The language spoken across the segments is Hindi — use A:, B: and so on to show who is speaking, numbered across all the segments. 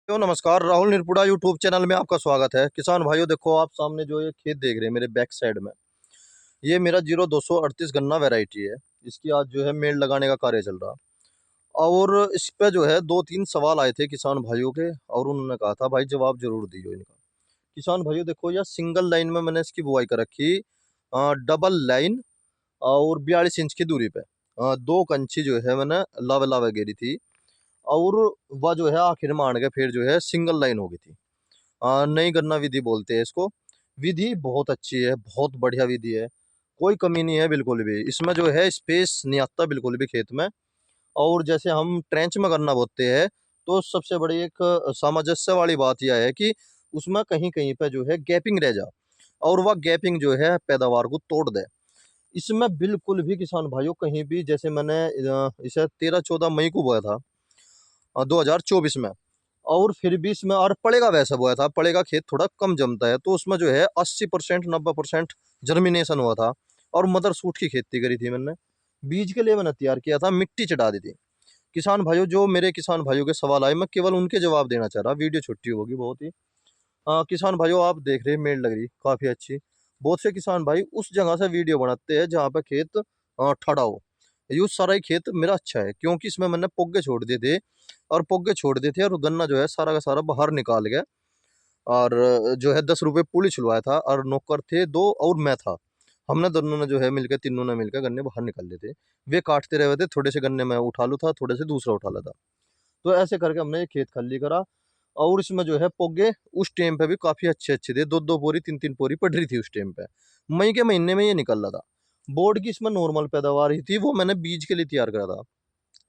A: तो नमस्कार, राहुल निरपुड़ा यूट्यूब चैनल में आपका स्वागत है। किसान भाइयों, देखो आप सामने जो ये खेत देख रहे हैं मेरे बैक साइड में, ये मेरा 0238 गन्ना वैरायटी है। इसकी आज जो है मेड़ लगाने का कार्य चल रहा। और इस पे जो है 2-3 सवाल आए थे किसान भाइयों के, और उन्होंने कहा था भाई जवाब जरूर दियो इनका। किसान भाइयों देखो, यह सिंगल लाइन में मैंने इसकी बुआई कर रखी, डबल लाइन और 42 इंच की दूरी पे। दो कंची जो है मैंने लावे लावे घेरी थी, और वह जो है आखिर में आने के फिर जो है सिंगल लाइन हो गई थी। नई गन्ना विधि बोलते हैं इसको। विधि बहुत अच्छी है, बहुत बढ़िया विधि है, कोई कमी नहीं है बिल्कुल भी। इसमें जो है स्पेस नहीं आता बिल्कुल भी खेत में। और जैसे हम ट्रेंच में गन्ना बोते हैं, तो सबसे बड़ी एक सामंजस्य वाली बात यह है कि उसमें कहीं कहीं पे जो है गैपिंग रह जा, और वह गैपिंग जो है पैदावार को तोड़ दे। इसमें बिल्कुल भी किसान भाइयों कहीं भी, जैसे मैंने इसे 13-14 मई को बोया था, 2024 में। और फिर भी इसमें और पड़ेगा वैसा बोया था, पड़ेगा खेत थोड़ा कम जमता है, तो उसमें जो है 80% 90% जर्मिनेशन हुआ था। और मदर सूट की खेती करी थी मैंने। बीज के लिए मैंने तैयार किया था, मिट्टी चढ़ा दी थी। किसान भाइयों, जो मेरे किसान भाइयों के सवाल आए, मैं केवल उनके जवाब देना चाह रहा। वीडियो छोटी होगी बहुत ही। किसान भाइयों, आप देख रहे हैं मेड़ लग रही काफी अच्छी। बहुत से किसान भाई उस जगह से वीडियो बनाते हैं जहाँ पे खेत ठड़ा हो। यूं सारा ही खेत मेरा अच्छा है, क्योंकि इसमें मैंने पोगे छोड़ दिए थे, और पोगे छोड़ दिए थे, और गन्ना जो है सारा का सारा बाहर निकाल गया। और जो है 10 रुपये पुली छुड़वाया था, और नौकर थे दो और मैं था। हमने दोनों ने जो है मिलकर, तीनों ने मिलकर गन्ने बाहर निकाल लिए थे। वे काटते रहे थे, थोड़े से गन्ने मैं उठा लूँ था, थोड़े से दूसरा उठा लेता। तो ऐसे करके हमने ये खेत खाली करा। और इसमें जो है पोगे उस टाइम पे भी काफी अच्छे अच्छे थे, 2-2 बोरी 3-3 बोरी पड़ रही थी उस टाइम पे। मई के महीने में ये निकल रहा था। बोर्ड की इसमें नॉर्मल पैदावार ही थी, वो मैंने बीज के लिए तैयार करा था।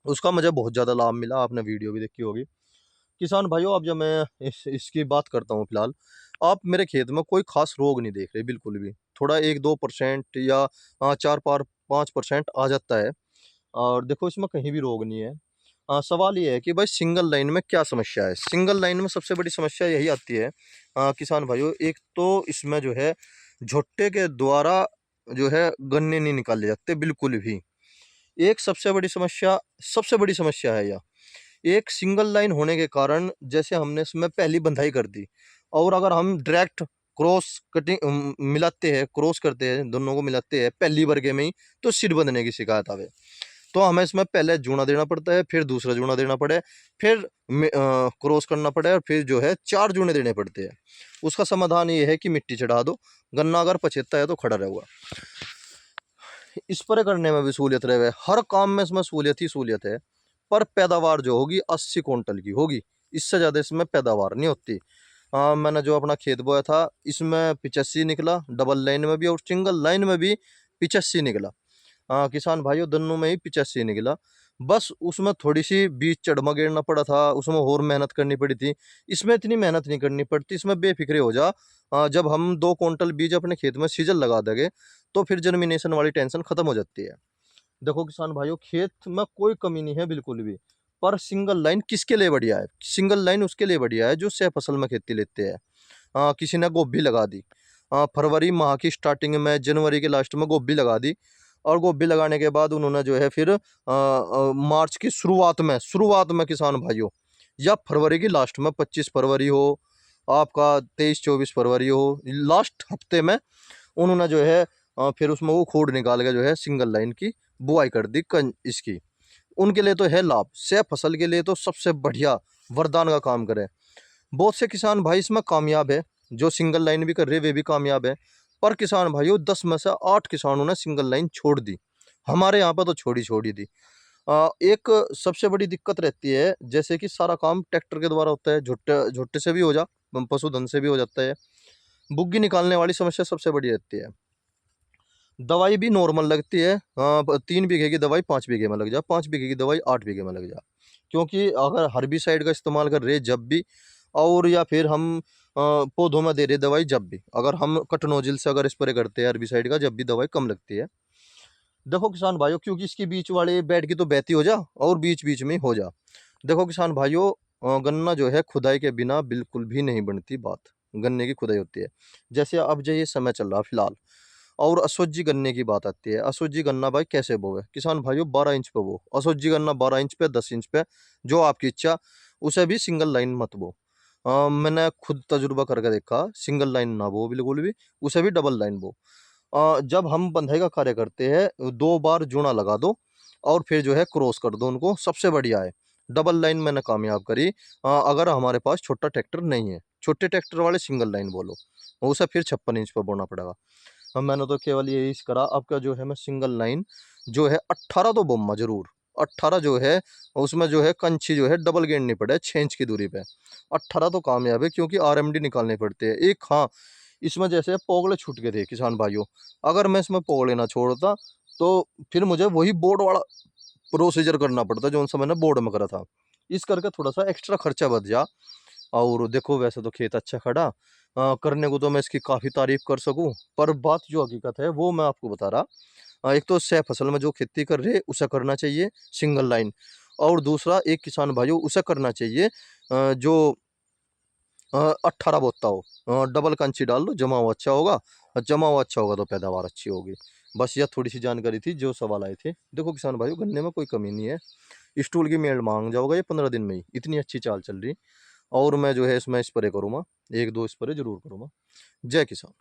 A: उसका मुझे बहुत ज्यादा लाभ मिला, आपने वीडियो भी देखी होगी। किसान भाइयों, अब जब मैं इसकी बात करता हूँ फिलहाल, आप मेरे खेत में कोई खास रोग नहीं देख रहे बिल्कुल भी। थोड़ा 1-2% या 4-5% आ जाता है। और देखो इसमें कहीं भी रोग नहीं है। सवाल ये है कि भाई सिंगल लाइन में क्या समस्या है। सिंगल लाइन में सबसे बड़ी समस्या यही आती है, किसान भाइयों, एक तो इसमें जो है झुट्टे के द्वारा जो है गन्ने नहीं निकाले जाते बिल्कुल भी। एक सबसे बड़ी समस्या है यह। एक सिंगल लाइन होने के कारण, जैसे हमने इसमें पहली बंधाई कर दी, और अगर हम डायरेक्ट क्रॉस कटिंग मिलाते हैं, क्रॉस करते हैं, दोनों को मिलाते हैं पहली बरगे में ही, तो सिर बंधने की शिकायत आवे। तो हमें इसमें पहले जूना देना पड़ता है, फिर दूसरा जूना देना पड़े, फिर क्रॉस करना पड़े, और फिर जो है 4 जूने देने पड़ते हैं। उसका समाधान ये है कि मिट्टी चढ़ा दो, गन्ना अगर पछेता है तो खड़ा रहेगा। स्प्रे करने में भी सहूलियत रहे, हर काम में इसमें सहूलियत ही सहूलियत है। पर पैदावार जो होगी 80 क्विंटल की होगी, इससे ज़्यादा इसमें पैदावार नहीं होती। मैंने जो अपना खेत बोया था, इसमें 85 निकला, डबल लाइन में भी और सिंगल लाइन में भी 85 निकला। किसान भाइयों, दोनों में ही 85 निकला। बस उसमें थोड़ी सी बीज चढ़मा गिरना पड़ा था, उसमें और मेहनत करनी पड़ी थी। इसमें इतनी मेहनत नहीं करनी पड़ती, इसमें बेफिक्रे हो जा। जब हम 2 क्विंटल बीज अपने खेत में सीजन लगा देंगे, तो फिर जर्मिनेशन वाली टेंशन खत्म हो जाती है। देखो किसान भाइयों, खेत में कोई कमी नहीं है बिल्कुल भी। पर सिंगल लाइन किसके लिए बढ़िया है? सिंगल लाइन उसके लिए बढ़िया है जो सह फसल में खेती लेते हैं। किसी ने गोभी लगा दी, फरवरी माह की स्टार्टिंग में, जनवरी के लास्ट में गोभी लगा दी। और गोभी लगाने के बाद उन्होंने जो है फिर मार्च की शुरुआत में किसान भाइयों, या फरवरी की लास्ट में, 25 फरवरी हो आपका, 23-24 फरवरी हो, लास्ट हफ्ते में उन्होंने जो है फिर उसमें वो खोड निकाल के जो है सिंगल लाइन की बुआई कर दी इसकी। उनके लिए तो है लाभ, सह फसल के लिए तो सबसे बढ़िया वरदान का काम करे। बहुत से किसान भाई इसमें कामयाब है, जो सिंगल लाइन भी कर रहे वे भी कामयाब है। पर किसान भाइयों, 10 में से 8 किसानों ने सिंगल लाइन छोड़ दी। हमारे यहाँ पर तो छोड़ी दी। एक सबसे बड़ी दिक्कत रहती है, जैसे कि सारा काम ट्रैक्टर के द्वारा होता है, झुट्टे झुट्टे से भी हो जा, पशुधन से भी हो जाता है। बुग्गी निकालने वाली समस्या सबसे बड़ी रहती है। दवाई भी नॉर्मल लगती है, 3 बीघे की दवाई 5 बीघे में लग जा, 5 बीघे की दवाई 8 बीघे में लग जा। क्योंकि अगर हर्बिसाइड का इस्तेमाल कर रहे जब भी, और या फिर हम पौधों में दे रहे दवाई जब भी, अगर हम कट नोजिल से अगर स्प्रे करते हैं हर्बिसाइड का, जब भी दवाई कम लगती है। देखो किसान भाइयों, क्योंकि इसकी बीच वाले बेड की तो बहती हो जा, और बीच बीच में हो जा। देखो किसान भाइयों, गन्ना जो है खुदाई के बिना बिल्कुल भी नहीं बनती बात। गन्ने की खुदाई होती है। जैसे अब जो ये समय चल रहा फिलहाल, और असोजी गन्ने की बात आती है। असोजी गन्ना भाई कैसे बोवे? किसान भाइयों, 12 इंच पे बो असोजी गन्ना, 12 इंच पे, 10 इंच पे, जो आपकी इच्छा। उसे भी सिंगल लाइन मत बो। मैंने खुद तजुर्बा करके देखा, सिंगल लाइन ना बो बिल्कुल भी, उसे भी डबल लाइन बो। जब हम बंधाई का कार्य करते हैं, 2 बार जूना लगा दो और फिर जो है क्रॉस कर दो उनको, सबसे बढ़िया है। डबल लाइन मैंने कामयाब करी। अगर हमारे पास छोटा ट्रैक्टर नहीं है, छोटे ट्रैक्टर वाले सिंगल लाइन बोलो, उसे फिर 56 इंच पर बोना पड़ेगा। मैंने तो केवल यही करा। अब का जो है मैं सिंगल लाइन जो है 18 तो बोमा जरूर, 18 जो है उसमें जो है कंची जो है डबल गेंद नहीं पड़े 6 इंच की दूरी पे, 18 तो कामयाब है, क्योंकि आरएमडी निकालने पड़ते हैं। एक हाँ, इसमें जैसे पोगले छूट गए थे किसान भाइयों, अगर मैं इसमें पोगले ना छोड़ता तो फिर मुझे वही बोर्ड वाला प्रोसीजर करना पड़ता जो उन समय मैंने बोर्ड में करा था। इस करके थोड़ा सा एक्स्ट्रा खर्चा बच जा। और देखो वैसे तो खेत अच्छा खड़ा, करने को तो मैं इसकी काफ़ी तारीफ कर सकूं, पर बात जो हकीकत है वो मैं आपको बता रहा। एक तो सह फसल में जो खेती कर रहे उसे करना चाहिए सिंगल लाइन, और दूसरा एक किसान भाइयों उसे करना चाहिए जो 18 बोता हो, डबल कंची डाल लो, जमा हुआ अच्छा होगा, और जमा हुआ अच्छा होगा तो पैदावार अच्छी होगी। बस यह थोड़ी सी जानकारी थी जो सवाल आए थे। देखो किसान भाइयों, गन्ने में कोई कमी नहीं है, स्टूल की मेल मांग जाओगे ये 15 दिन में ही, इतनी अच्छी चाल चल रही। और मैं जो है इसमें स्प्रे करूँगा, 1-2 स्प्रे जरूर करूँगा। जय किसान।